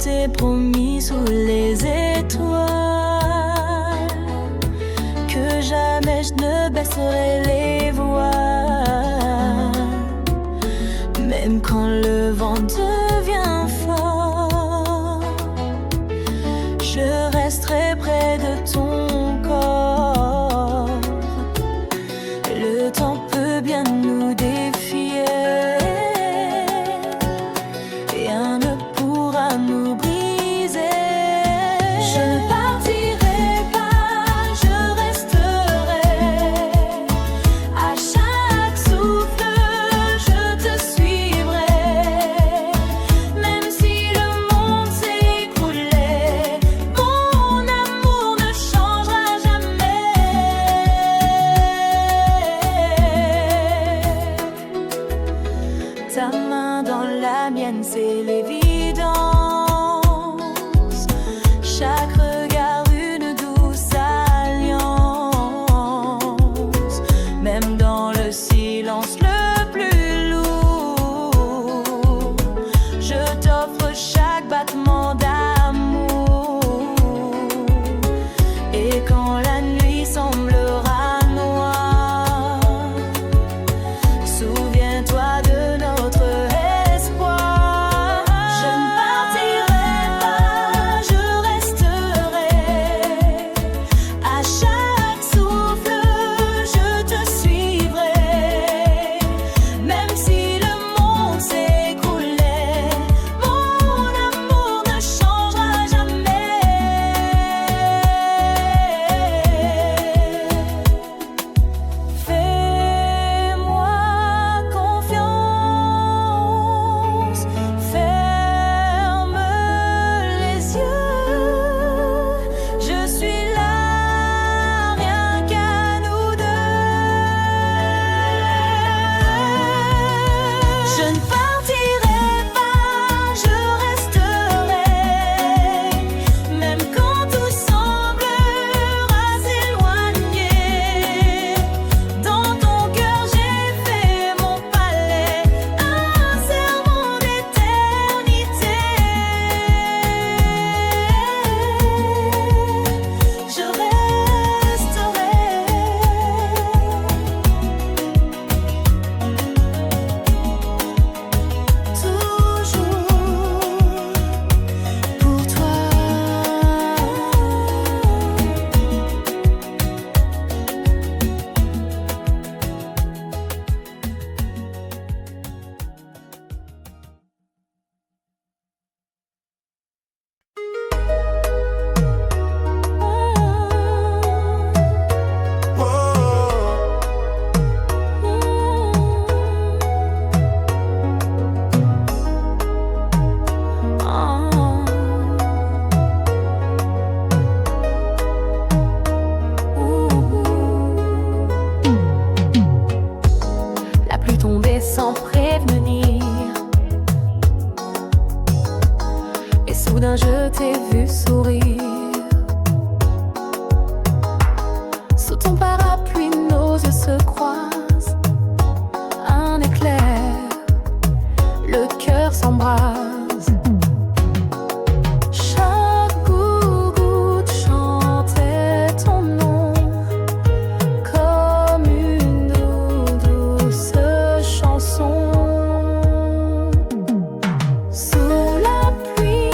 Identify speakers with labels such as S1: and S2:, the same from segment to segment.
S1: t'ai promis sous les étoiles que jamais je ne baisserai les voiles. Même quand le vent devient fort, je resterai près de ton corps. Le temps peut bien nous défier, rien ne pourra nous briser. Je ne partirai pas, je resterai. À chaque souffle, je te suivrai. Même si le monde s'écroulait, mon amour ne changera jamais. Ta main dans la mienne, c'est l'évidence. Chaque regard, une douce alliance. Même dans le silence le plus lourd, je t'offre chaque battement d'amour. Et quand la nuit semblera noire, souviens-toi de notre espoir. Je ne partirai pas, je resterai. À chaque souffle, je te suivrai. Même si le monde s'écroulait, mon amour ne changera jamais. Fais-moi confiance, ferme les yeux. Je suis là, rien qu'à nous deux. Je ne partirai pas, je resterai. Même quand tout semblera s'éloigner, dans ton cœur j'ai fait mon palais, un serment d'éternité. Je resterai. Toujours pour toi. La pluie tombait sans prévenir, et soudain je t'ai vu sourire. Sous ton parapluie, nos yeux se croisent. Un éclair, le cœur s'embrase. Chaque goutte chantait ton nom, comme une douce chanson. Sous la pluie,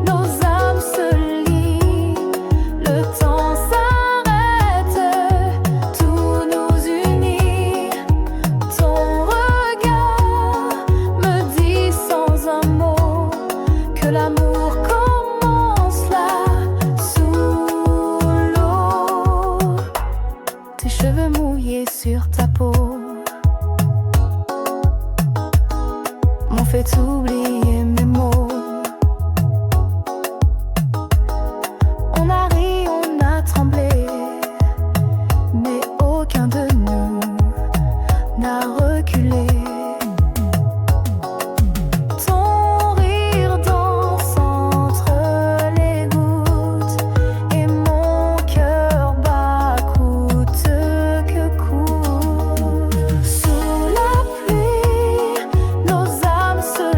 S1: nos âmes se lient. Le temps s'arrête, tout nous unit. Ton regard me dit sans un mot que l'amour commence là, sous l'eau. Tes cheveux mouillés sur ta peau m'ont fait oublier mes mots. On a ri, on a tremblé, mais aucun de nous n'a reculé. Ton rire danse entre les gouttes, et mon cœur bat coûte que coûte. Sous la pluie, nos âmes se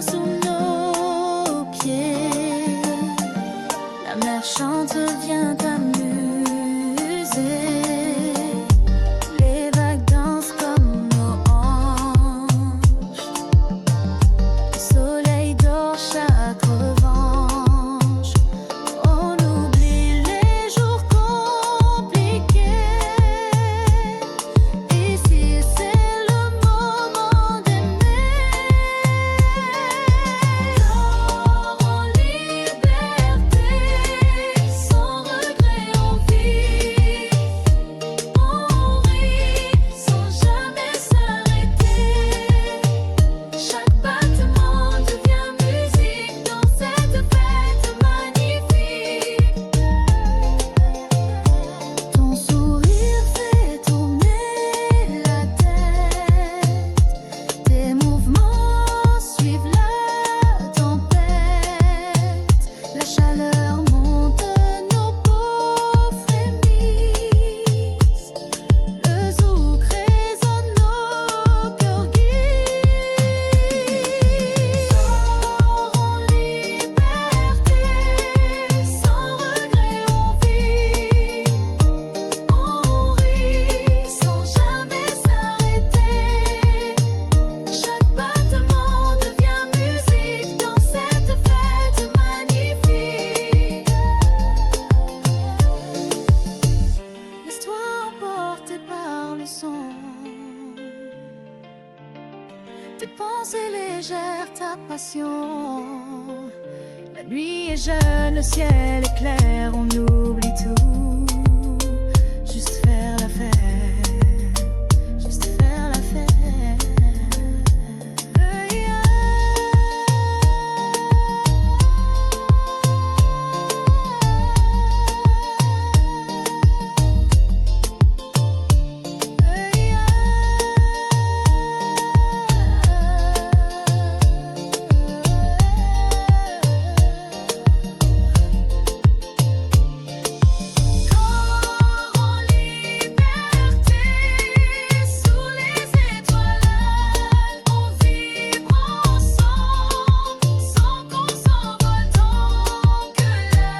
S1: sous nos pieds. La mer chante, vient t'amuser. Les vagues dansent comme nos hanches. Le soleil dort chaque revanche. On oublie les jours compliqués. Ici c'est le moment d'aimer. Dors en liberté, sans regret on vit. On rit sans jamais s'arrêter. Chaque battement devient musique dans cette fête magnifique. Ton sourire fait tourner la tête. Tes mouvements suivent la tempête. La chaleur monte, nos peaux frémissent. Le zouk résonne, nos cœurs glissent. Dors en liberté, sans regret on vit. On rit sans jamais s'arrêter. Chaque battement devient musique dans cette fête magnifique. Laisse-toi emporter par le son. Tes pensées légères, ta passion. La nuit est jeune, le ciel est clair, on oublie tout. Juste faire la fête, juste faire la fête. Dors en liberté, sous les étoiles, on vibre ensemble, sans qu'on s'envole tant que la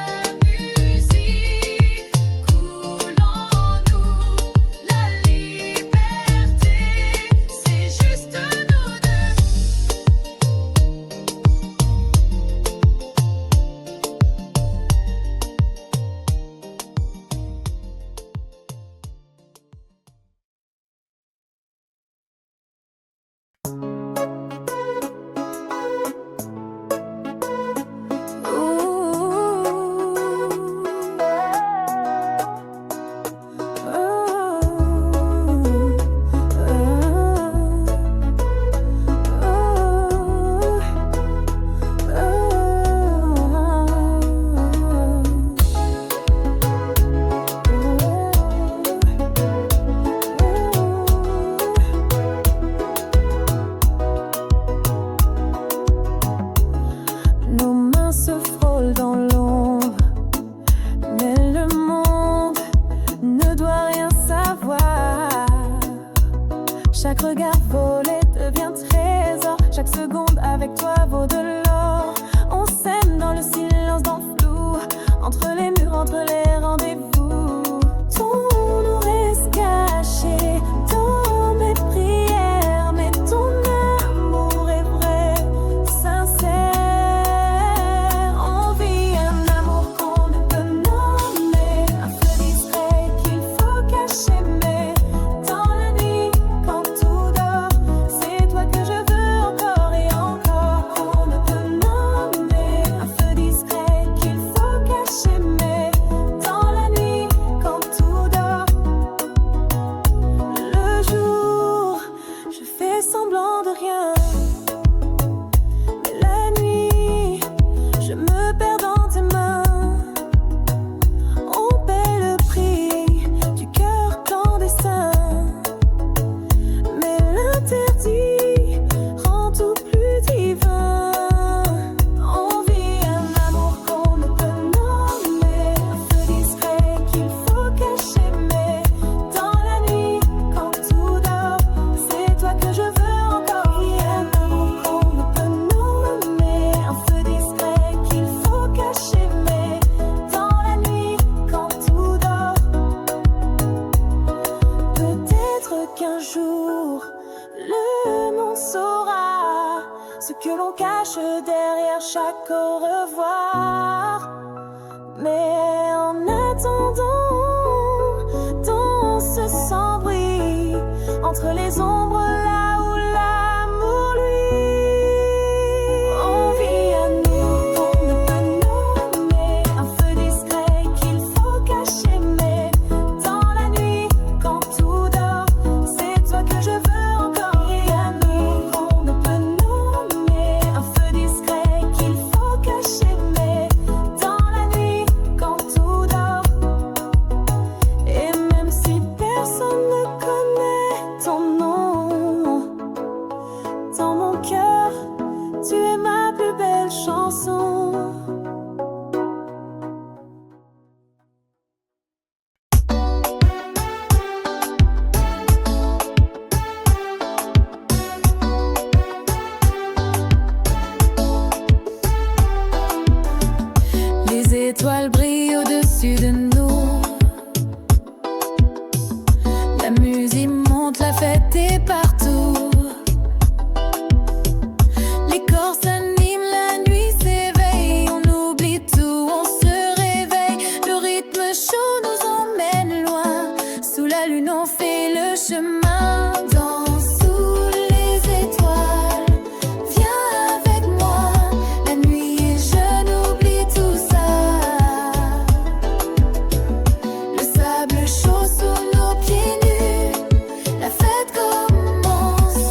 S1: musique coule en nous. La liberté, c'est juste nous deux. Nos mains se frôlent dans l'ombre, mais le monde ne doit rien savoir. Chaque regard volé devient trésor, chaque seconde avec toi vaut de l'or. On s'aime dans le silence, dans le flou, entre les murs, entre les rendez-vous. Ton nom reste caché dans mes prières, mais ton amour est vrai, sincère. On vit un amour qu'on ne peut nommer, un feu discret qu'il faut cacher, mais dans la nuit, quand tout dort, c'est toi que je veux encore et encore. On ne peut nommer, un feu discret qu'il faut cacher, mais dans la nuit, quand tout dort, jour, le monde saura ce que l'on cache derrière chaque au revoir. Mais en attendant, danse sans bruit entre les ombres là où l'amour lui. On vit à nous pour ne pas nommer, un feu discret qu'il faut cacher. Mais dans la nuit, quand tout dort, c'est toi que je veux encore. Et à nous qu'on ne peut nommer, un feu discret qu'il faut cacher. Mais dans la nuit, quand tout dort, et même si personne ne connaît ton nom, dans mon cœur, tu es ma plus belle chanson. Les étoiles brillent au-dessus de nous. La musique monte, la fête est partout. Les corps s'animent, la nuit s'éveille. On oublie tout, on se réveille. Le rythme chaud nous emmène loin. Sous la lune, on fait le chemin. Danse sous les étoiles. Viens avec moi. La nuit est jeune, oublie tout ça. Le sable chaud sous nos pieds nus. La fête commence.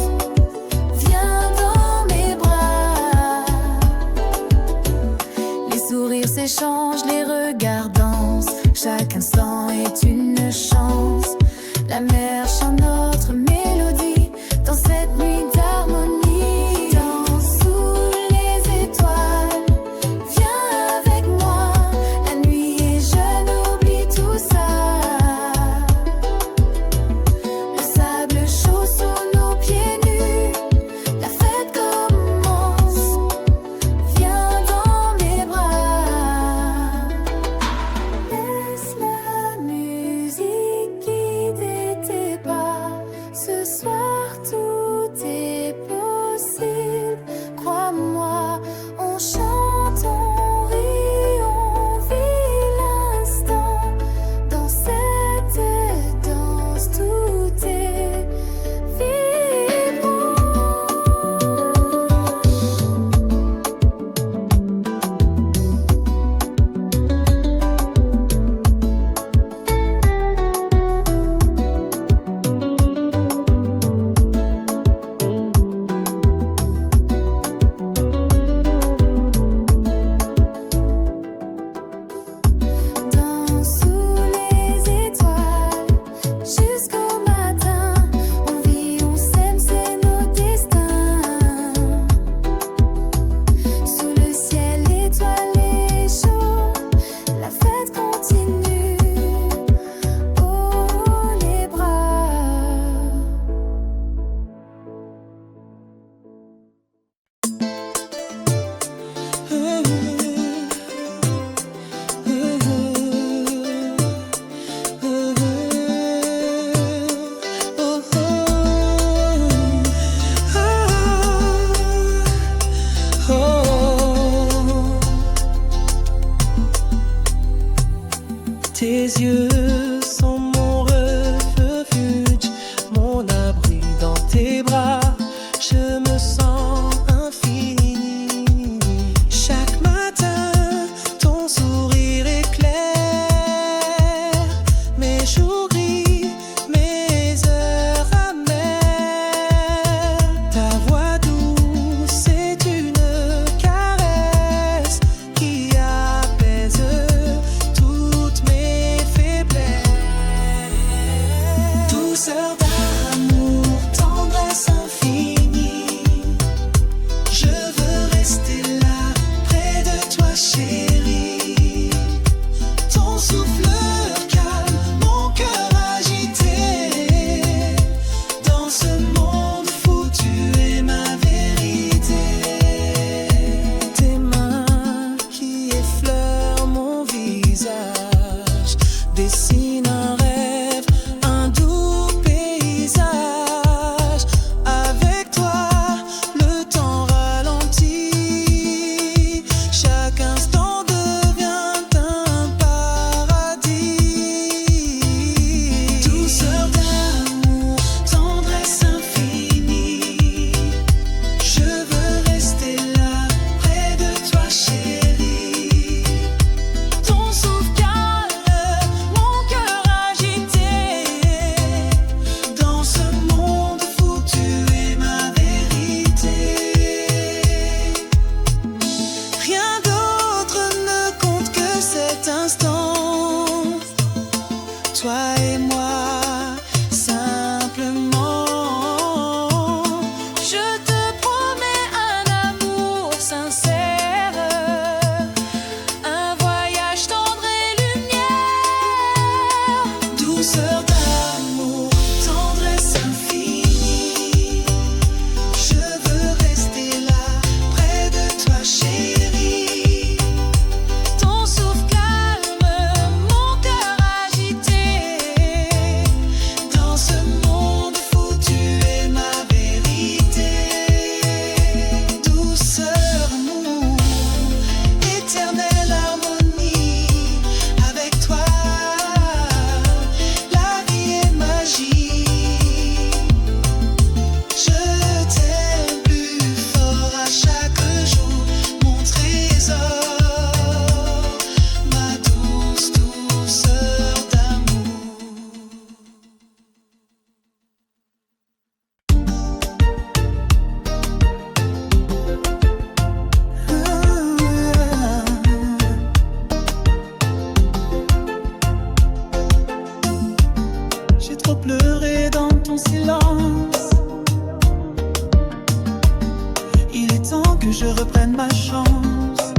S1: je reprenne ma chance.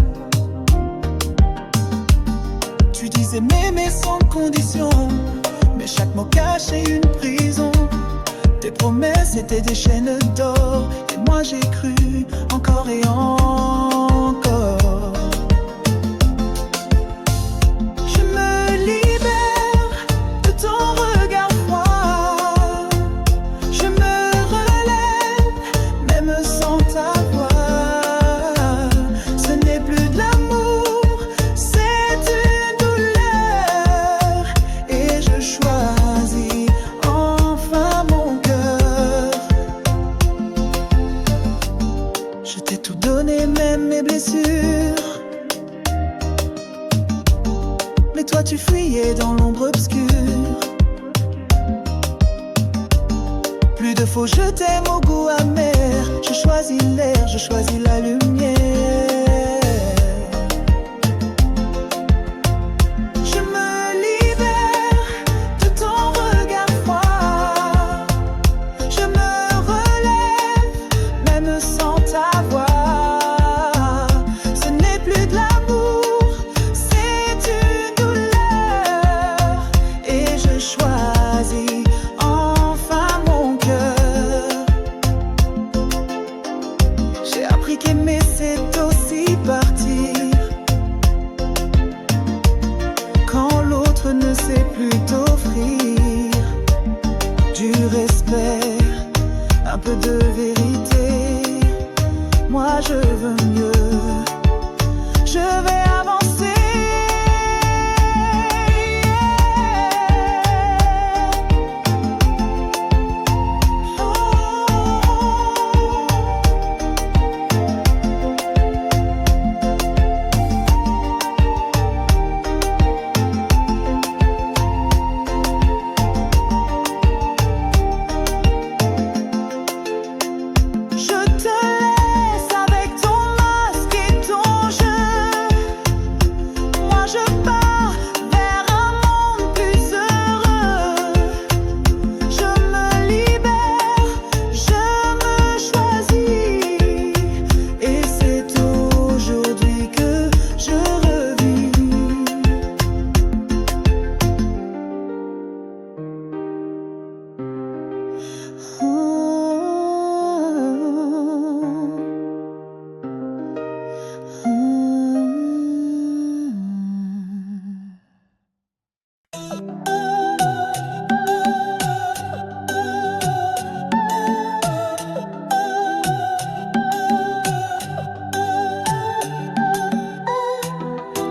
S1: Tu disais m'aimer sans condition, mais chaque mot cachait une prison. Tes promesses étaient des chaînes d'or, et moi j'ai cru encore et encore. Je me libère de ton regard froid. Je me relève, même sans ta voix. Ce n'est plus de l'amour, c'est une douleur. Et je choisis enfin mon cœur. Je t'ai tout donné, même mes blessures. Mais toi tu fuyais dans l'ombre obscure. Plus de faux je t'aime au goût amer. Je choisis l'air, je choisis la lumière. Je me libère de ton regard froid. Je me relève, même sans ta voix. Ce n'est plus de l'amour, c'est une douleur. Et je choisis enfin mon cœur. J'ai appris qu'aimer c'est aussi partir quand l'autre ne sait plus t'offrir du respect, un peu de vérité. Moi je veux mieux, je vais avancer. Je te laisse avec ton masque et ton jeu. Moi je pars vers un monde plus heureux. Je me libère, je me choisis. Et c'est aujourd'hui que je revis.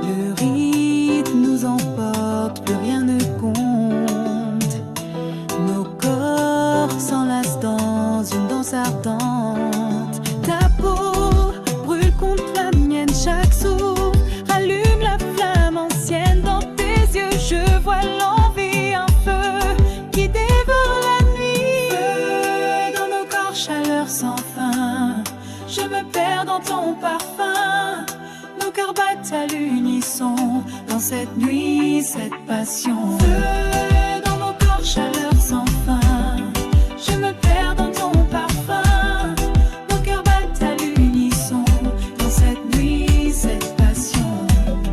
S1: Le rythme nous emporte, plus rien ne compte. Nos corps s'enlacent dans une danse ardente. Ta peau brûle contre la mienne, chaque souffle rallume la flamme ancienne. Dans tes yeux je vois l'envie, un feu qui dévore la nuit. Feu dans nos corps, chaleur sans fin. Je me perds dans ton parfum. Nos cœurs battent à l'unisson dans cette nuit, cette passion. Feu dans nos corps, chaleur sans fin. Je me perds dans ton parfum. Nos cœurs battent à l'unisson dans cette nuit, cette passion.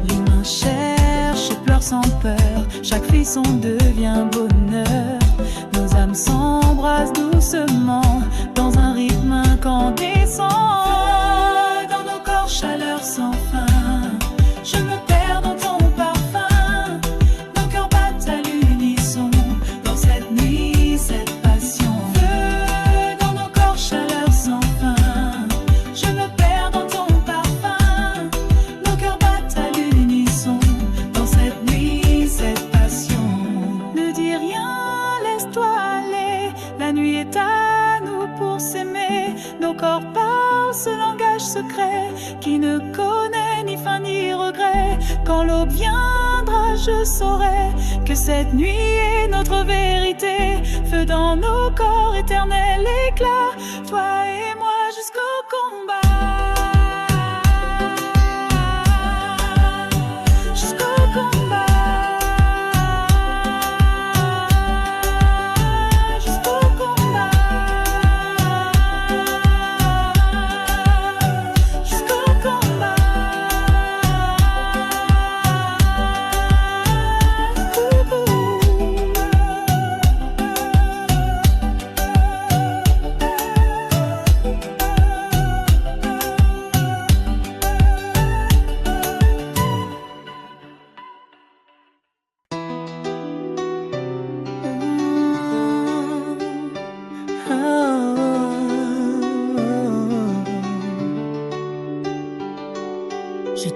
S1: Les mains cherchent et pleurent sans peur. Chaque frisson devient bonheur. Nos âmes s'embrassent doucement dans un rythme incandescent. Feu dans nos corps, chaleur sans fin. Je me perds dans ton parfum. Nos cœurs battent à l'unisson dans cette nuit, cette passion. Feu dans nos corps, chaleur sans fin. Je me perds dans ton parfum. Nos cœurs battent à l'unisson dans cette nuit, cette passion. Ne dis rien, laisse-toi aller. La nuit est à nous pour s'aimer. Nos corps parlent ce langage secret qui ne connaît ni fin ni regret. Quand l'aube viendra, je saurai que cette nuit est notre vérité. Feu dans nos corps, éternel éclat. Toi et moi jusqu'au combat. Jusqu'au combat. Jusqu'au combat.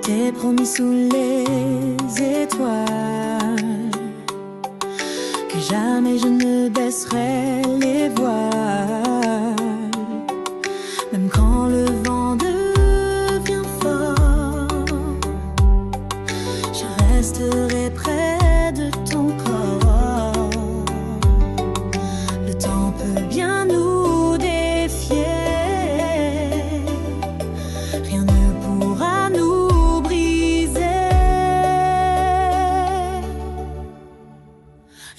S1: t'ai promis sous les étoiles que jamais je ne baisserai les voiles. Même quand le vent devient fort, je resterai près de ton corps. Le temps peut bien nous défier, rien ne pourra nous briser.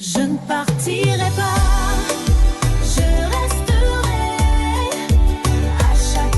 S1: Je ne partirai pas, je resterai à chaque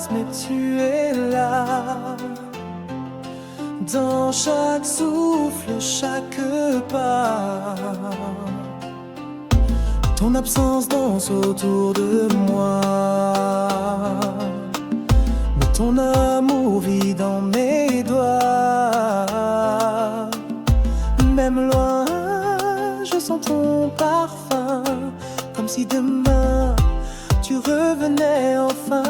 S1: passe, mais tu es là. Dans chaque souffle, chaque pas, ton absence danse autour de moi. Mais ton amour vit dans mes doigts. Même loin, je sens ton parfum, comme si demain tu revenais enfin.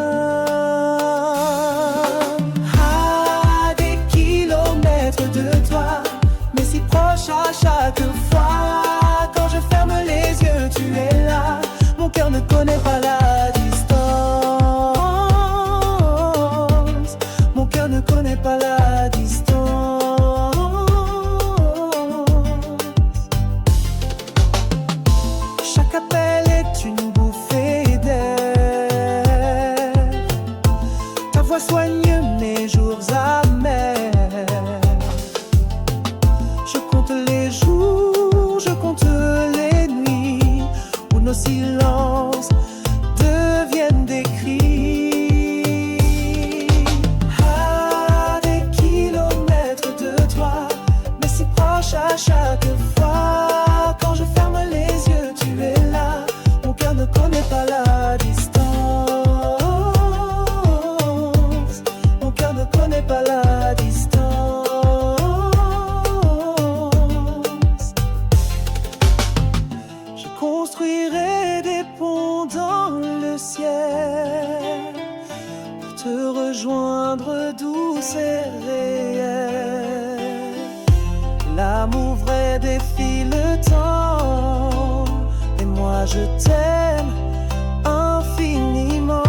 S1: À des kilomètres de toi, mais si proche à chaque fois. Quand je ferme les yeux, tu es là. Mon cœur ne connaît pas la distance. Mon cœur ne connaît pas la distance. Chaque appel est une bouffée d'air. Ta voix soigne mes jours amers. Je compte les jours, je compte les nuits où nos silences deviennent des cris. À des kilomètres de toi, mais si proche à chaque fois. Quand je ferme les yeux, tu es là. Mon cœur ne connaît pas la distance. Mon cœur ne connaît pas la distance. Je construirai des ponts dans le ciel pour te rejoindre douce et réelle. L'amour vrai défie le temps, et moi je t'aime infiniment.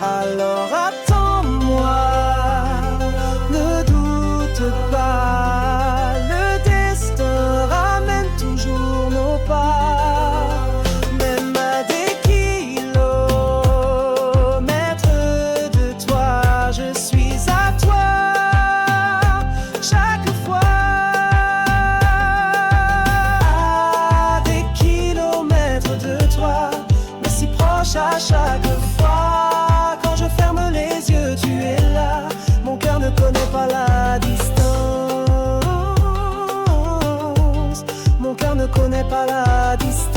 S1: Alors attends-moi, ne doute pas, le destin ramène toujours nos pas. Même à des kilomètres de toi, je suis à toi chaque fois. À des kilomètres de toi, mais si proche à chaque fois. Quand je ferme les yeux, tu es là. Mon cœur ne connaît pas la distance. Mon cœur ne connaît pas la distance.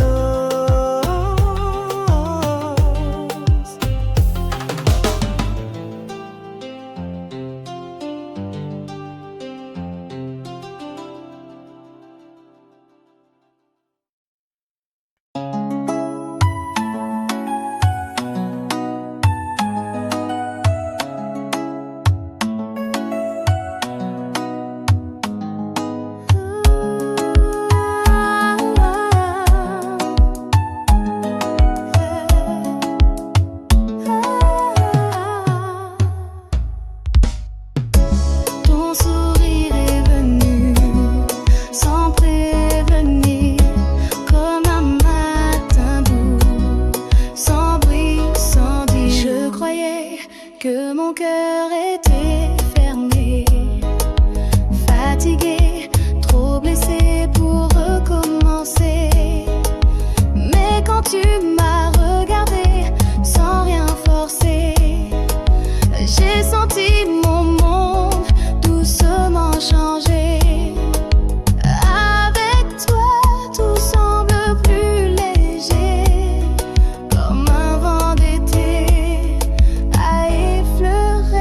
S2: Ton sourire est venu sans prévenir, comme un matin doux, sans bruit, sans dire. Je croyais que mon cœur était fermé, fatigué, trop blessé pour recommencer. Mais quand tu m'as regardé sans rien forcer, j'ai senti mon monde doucement changer. Avec toi, tout semble plus léger, comme un vent d'été à effleurer.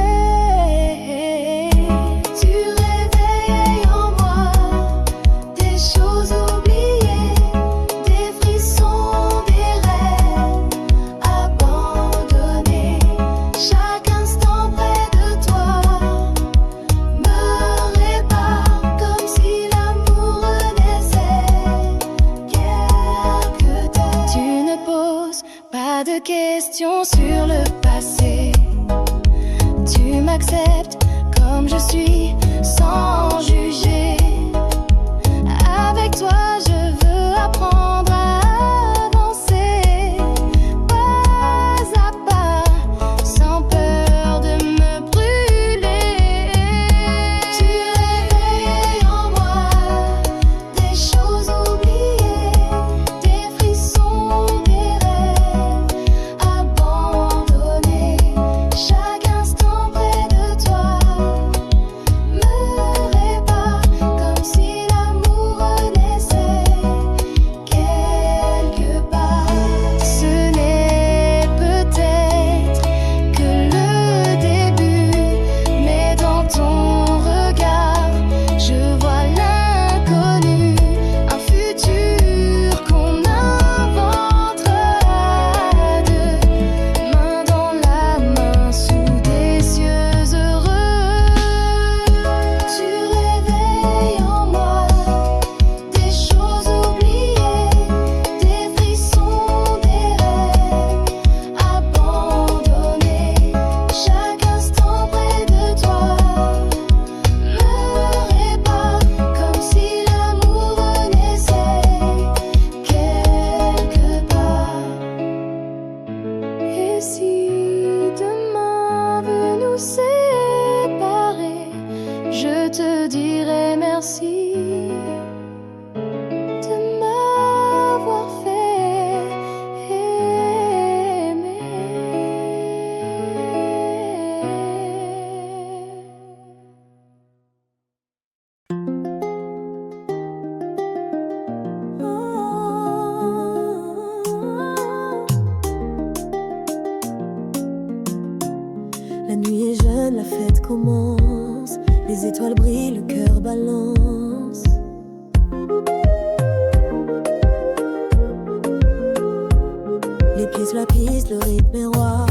S2: Tu réveilles en moi des choses oubliées, des frissons, des rêves abandonnés. Chaque instant près de toi me répare, comme si l'amour renaissait quelque temps. Tu ne poses pas de questions sur le passé. Tu m'acceptes comme je suis, sans juger. Avec toi, je veux apprendre à avancer, pas à pas, sans peur
S1: brise la piste, le rythme est roi.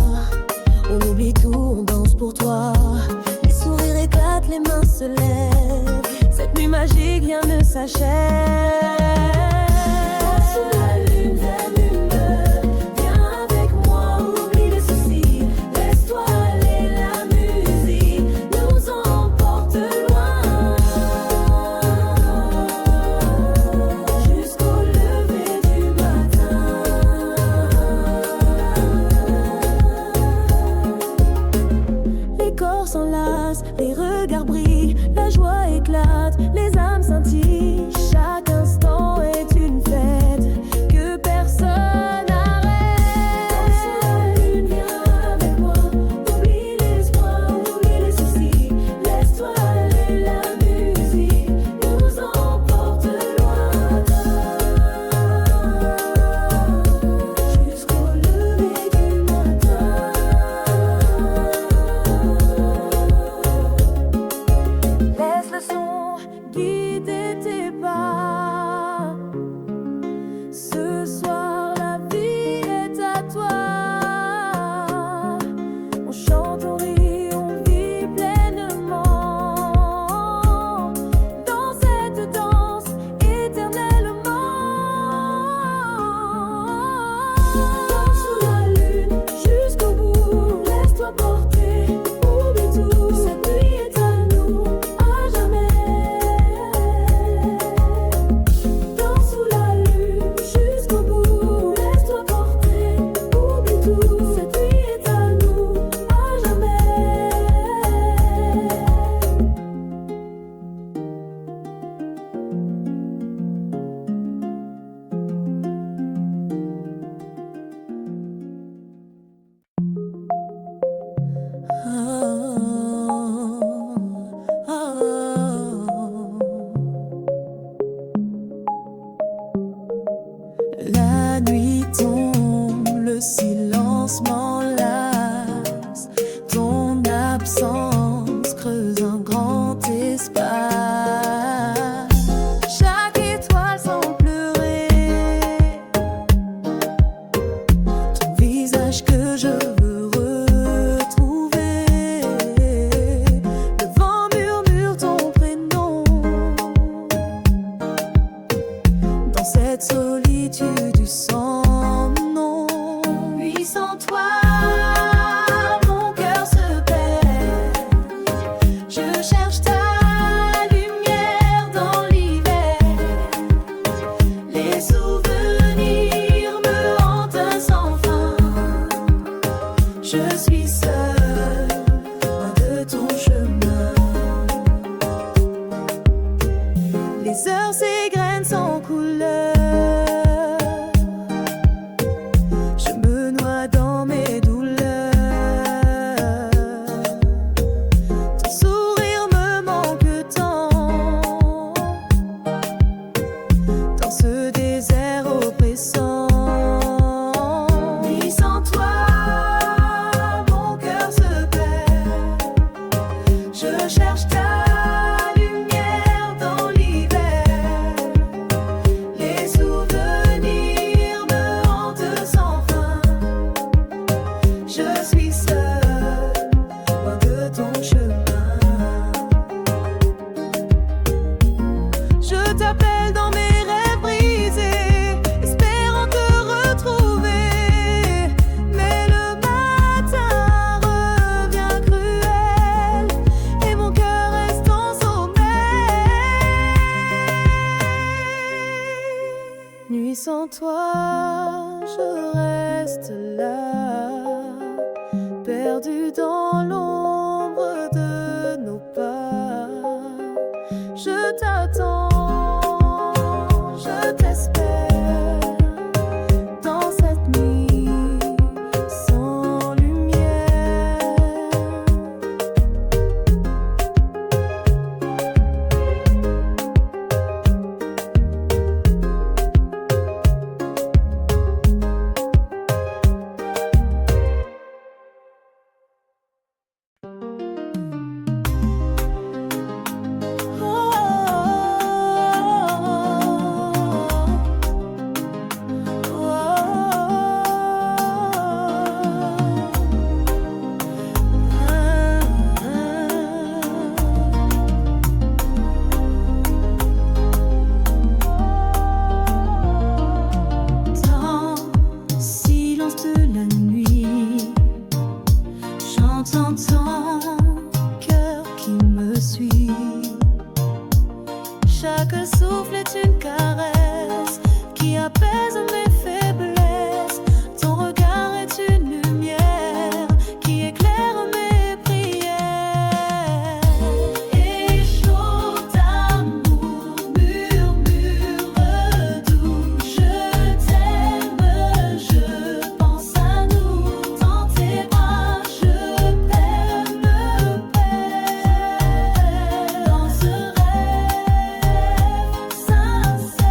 S1: On oublie tout, on danse pour toi. Les sourires éclatent, les mains se lèvent. Cette nuit magique, rien ne s'achève. Sous la lune, viens avec moi, oublie les soucis. Laisse-toi aller, la musique nous emporte loin. Jusqu'au lever du matin. Les corps s'enlacent, les regards brillent, la joie éclate, les âmes scintillent. Chaque instant est une fête que personne n'arrête. Sous la lune, viens avec moi, oublie l'espoir, oublie les soucis. Laisse-toi aller, la musique nous emporte lointain. Jusqu'au lever du matin. Laisse le son guider tes pas. Ce soir, la vie est à toi. On chante, on rit, on vit pleinement dans cette danse éternellement. Danse sous la lune jusqu'au bout, laisse-toi porter, oublie tout. Cette nuit est à nous, à jamais. Danse sous la lune jusqu'au bout, laisse-toi porter, oublie tout. Cette nuit est à nous, à jamais. La nuit tombe, le silence m'enlace. Ton absence creuse un grand espace. Chaque étoile semble pleurer. Ton visage que je veux retrouver. Le vent murmure ton prénom. Dans cette solitude du sang, non. Puis sans toi, mon cœur se perd. Je cherche ta lumière dans l'hiver. Les souvenirs me hantent sans fin. Je suis seule, loin de ton chemin. Les heures s'égrènent sans couleur. Je me noie dans mes douleurs. Ton sourire me manque tant. Dans ce désert oppressant. Ni sans toi, mon cœur se perd. Je cherche ta lumière dans l'hiver. Les souvenirs me hantent sans fin. Je suis seule, loin de ton chemin. Je t'appelle dans mes rêves brisés, espérant te retrouver. Mais le matin revient cruel et mon cœur reste en sommeil. Nuit sans toi, je reste là, perdu dans l'ombre de nos pas. Je t'attends, je t'espère dans cette nuit sans lumière. apaise mes faiblesses. Ton regard est une lumière qui éclaire mes prières. Et chaud d'amour murmure doux, je t'aime, je pense à nous. Dans tes bras, je perds me perds dans ce rêve sincère.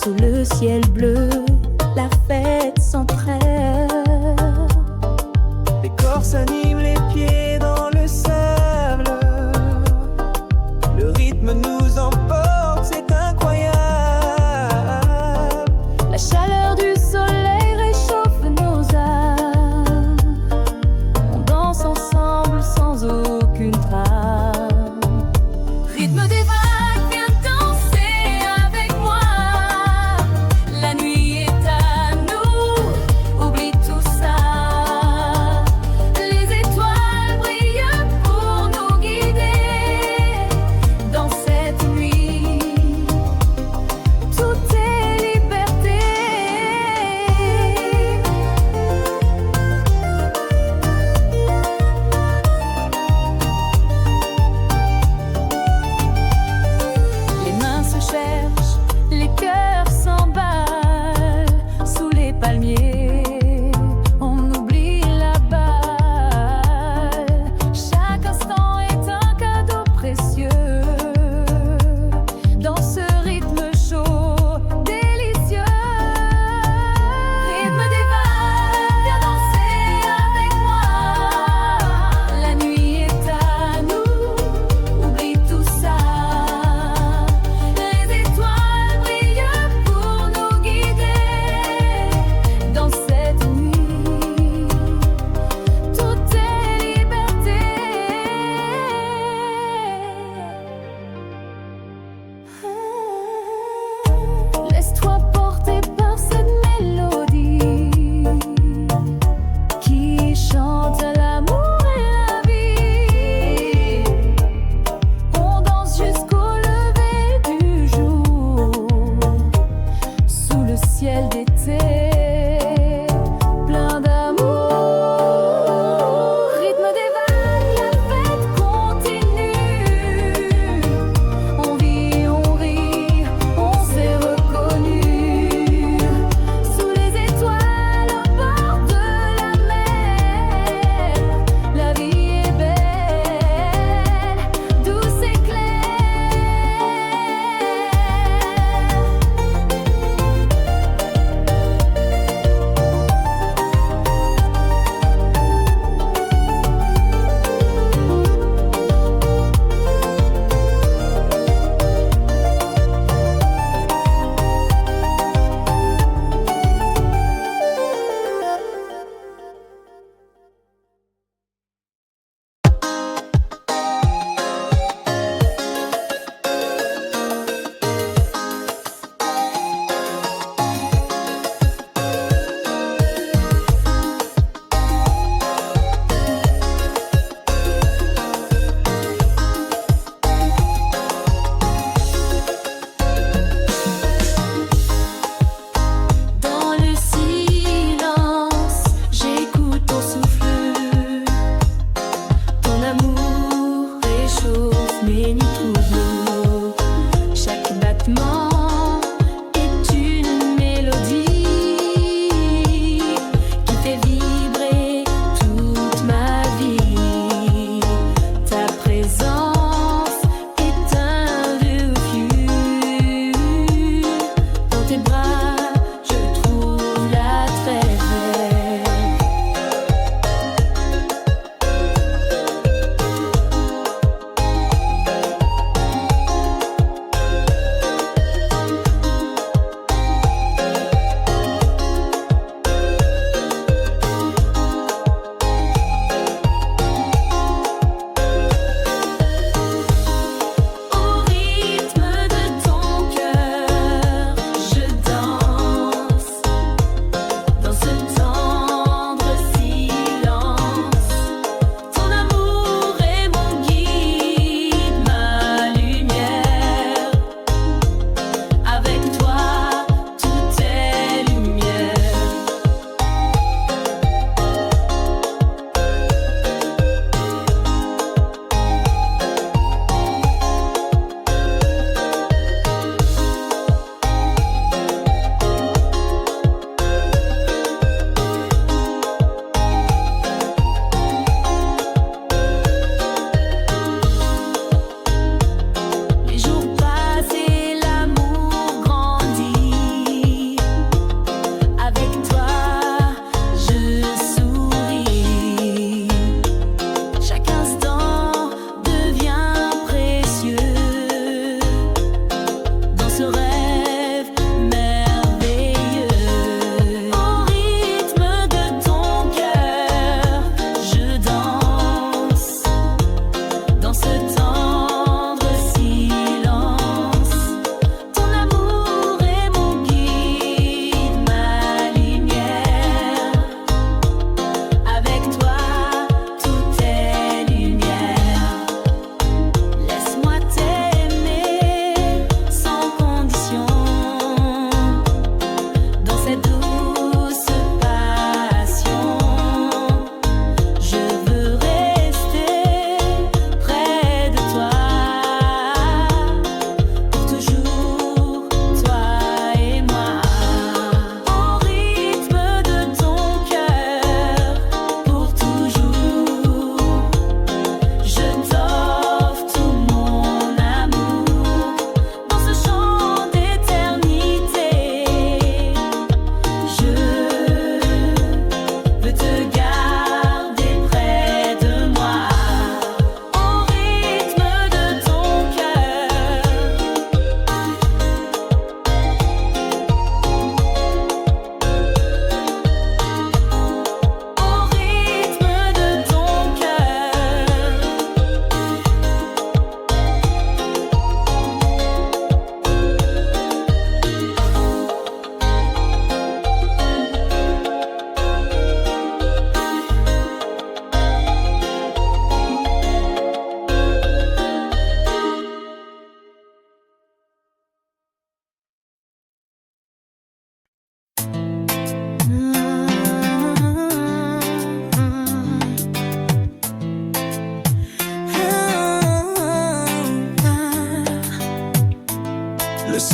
S1: Sous le ciel bleu, la fête s'entraîne.
S3: Les corps s'animent, les pieds dans le sable. Le rythme nous emporte, c'est incroyable.
S1: La chaleur du soleil réchauffe nos âmes. On danse ensemble sans aucune trame. Rythme des vagues, viens danser avec moi. La nuit est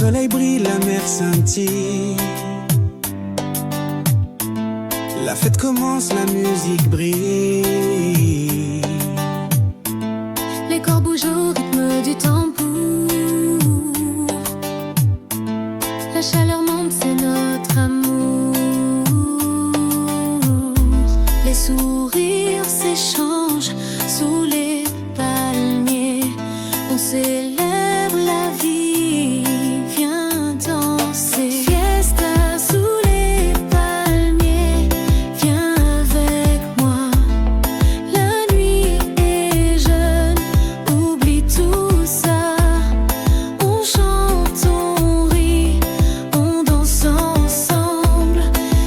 S3: soleil brille, la mer scintille. La fête commence, la musique brille.
S2: Les corps bougent au rythme du tambour. La chaleur monte, c'est notre amour. Les sourires s'échangent sous les palmiers. On célèbre la vie, viens danser. Fiesta sous les palmiers, viens avec moi. La nuit est jeune, oublie tout ça. On chante, on rit, on danse ensemble.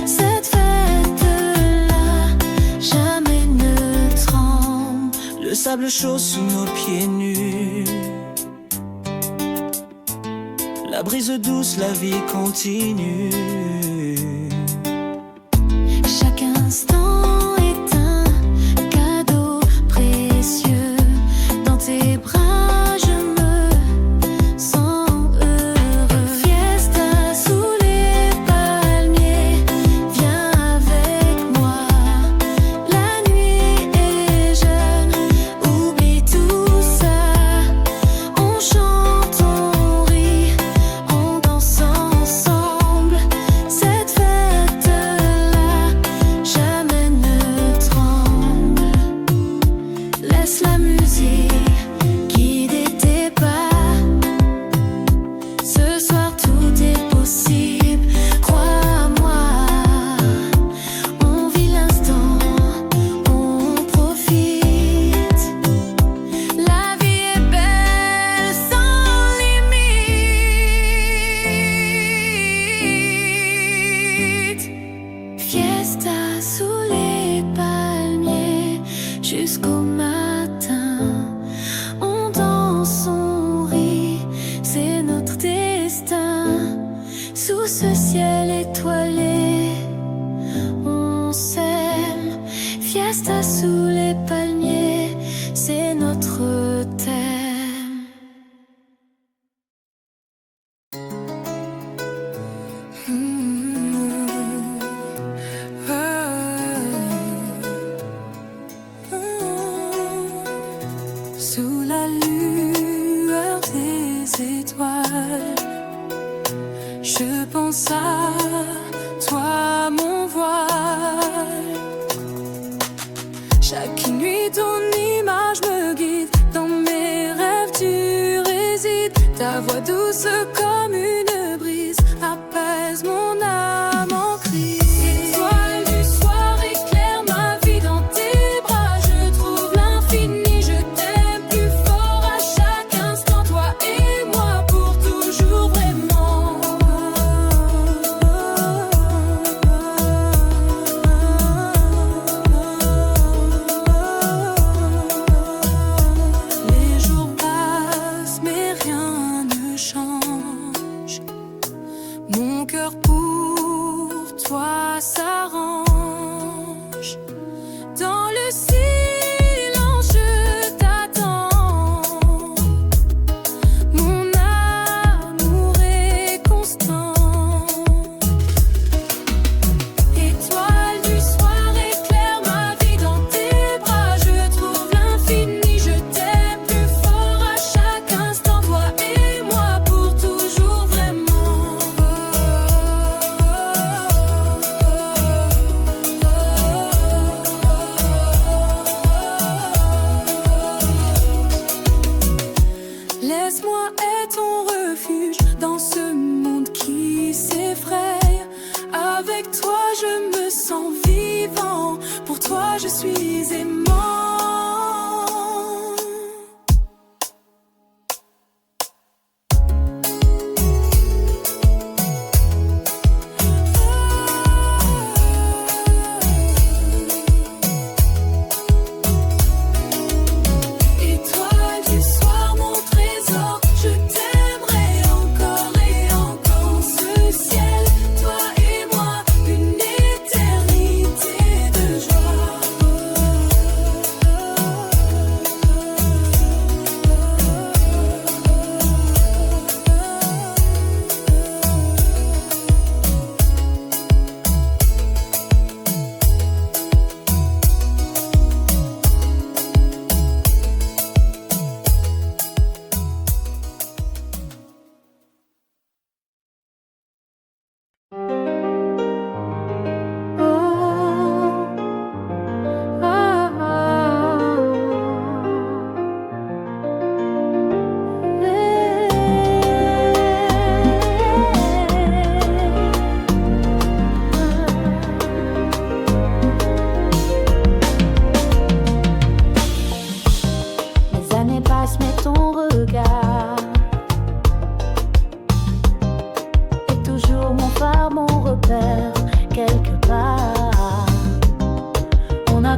S2: Cette fête-là, jamais ne tremble.
S3: Le sable chaud sous nos pieds nus. La brise douce, la vie continue.
S2: Chaque instant est un cadeau précieux. Dans tes bras, je me sens heureux. Fiesta sous les palmiers, viens avec moi. La nuit est jeune, oublie tout ça. On chante, on rit, on danse ensemble. Cette fête-là, jamais ne tremble. Laisse la musique guider tes pas. Ce soir tout est possible, crois-moi. On vit l'instant, on profite. La vie est belle sans limite. Fiesta sous les palmiers jusqu'au matin. On danse, on rit, c'est notre destin. Sous ce ciel étoilé, on s'aime. Fiesta sous les palmiers, c'est notre thème. Sous la lueur des étoiles, je pense à toi, mon voile. Chaque nuit, ton image me guide. Dans mes rêves, tu résides. Ta voix douce comme une brise apaise mon âme en crise. Étoile du soir, éclaire ma vie dans tes bras. Je trouve l'infini, je t'aime plus fort à chaque instant. Toi et moi pour toujours vraiment. Les jours passent mais rien ne change. Mon cœur pour toi s'arrange. Dans le silence je t'attends. Mon amour est constant. Étoile du soir, éclaire ma vie dans tes bras. Je trouve l'infini, je t'aime plus fort à chaque instant. Toi et moi pour toujours vraiment. Laisse-moi être ton refuge dans ce monde qui s'effraie. Avec toi je me sens vivant. Pour toi je suis aimant. Étoile du soir, mon trésor, je t'aimerai encore et encore. Ce ciel, toi et moi, une éternité de joie.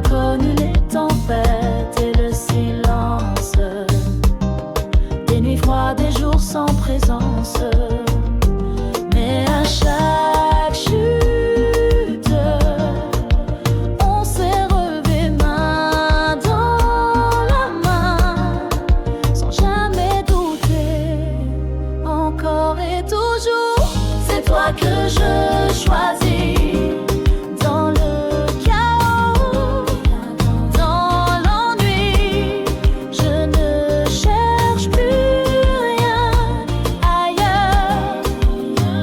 S1: connu les tempêtes et le silence, des nuits froides, des jours sans présence. Mais à chaque chute, on s'est relevé main dans la main, sans jamais douter. Encore et toujours, c'est toi que je choisis. Dans le chaos, dans l'ennui, je ne cherche plus rien ailleurs.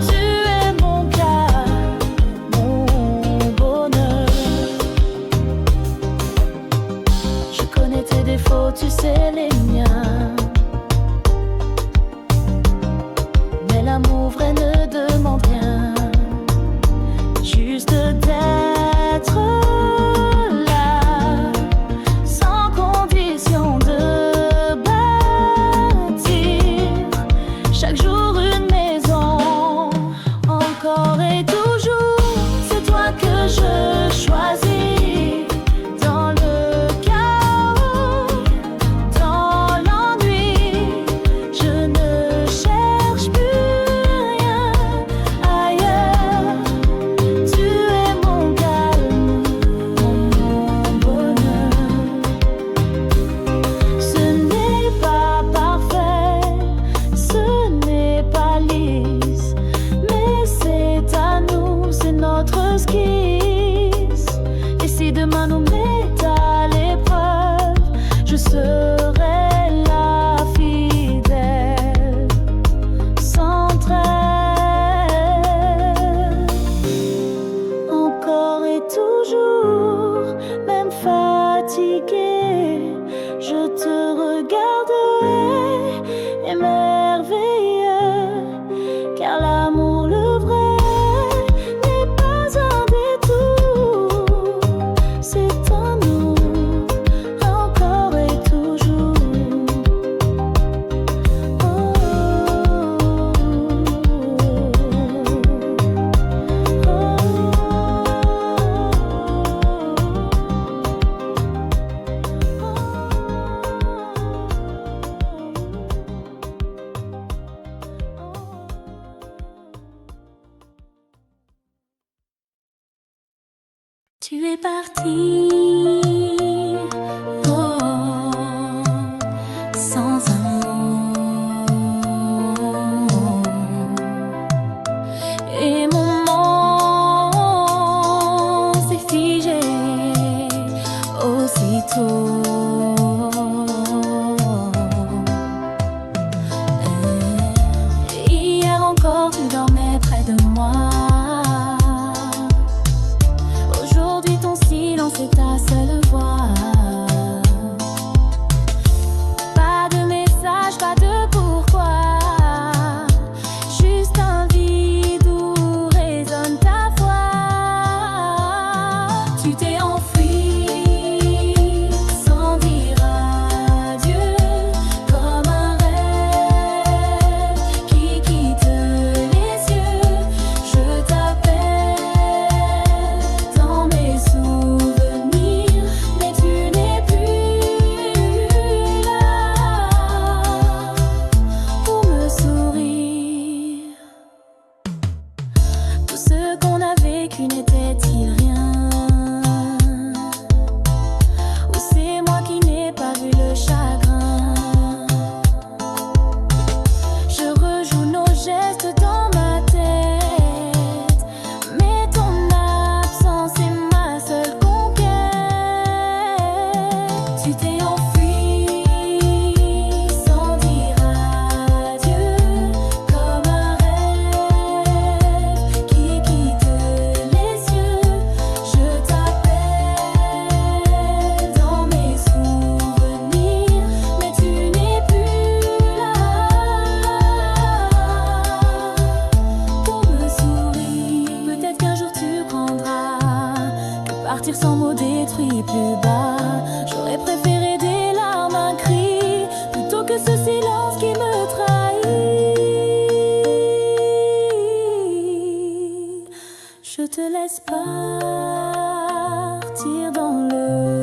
S1: Tu es mon calme, mon bonheur. Je connais tes défauts, tu sais les miens. Mais l'amour vrai ne demande rien, juste d'être là, sans condition de bâtir chaque jour une maison. Encore et toujours, c'est toi que je choisis. Dans le chaos, dans l'ennui, je ne cherche plus rien ailleurs. Tu es mon calme, mon bonheur. Ce n'est pas parfait, ce n'est pas lisse, mais c'est à nous, c'est notre esquisse. Et si demain nous met à l'épreuve, je serai là fidèle, sans trêve. Encore et toujours, même fatigué, je te regarderai émerveillé, car l'amour le vrai n'est pas un détour, c'est en nous, encore et toujours. Tu es parti, oh, sans un mot, et mon monde s'est figé aussitôt. Hier encore tu dormais près de moi. Aujourd'hui ton silence est ta seule voix. Pas de message, pas de pourquoi, juste un vide où résonne ta voix. Tu t'es enfui sans dire adieu, comme un rêve qui quitte les yeux. Je t'appelle dans mes souvenirs, mais tu n'es plus là pour me sourire. Tout ce qu'on a vécu n'était-il rien? Ou c'est moi qui n'ai pas vu le chagrin? Je rejoue nos gestes dans ma tête, mais ton absence est ma seule conquête. Tu t'es enfui sans dire adieu, comme un rêve qui quitte les yeux. Je t'appelle dans mes souvenirs, mais tu n'es plus là pour me sourire. Peut-être qu'un jour tu prendras que partir sans mots détruit plus bas. J'aurais préféré des larmes, un cri, plutôt que ce silence qui me trahit. Je te laisse partir dans le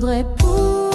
S1: voudrais pour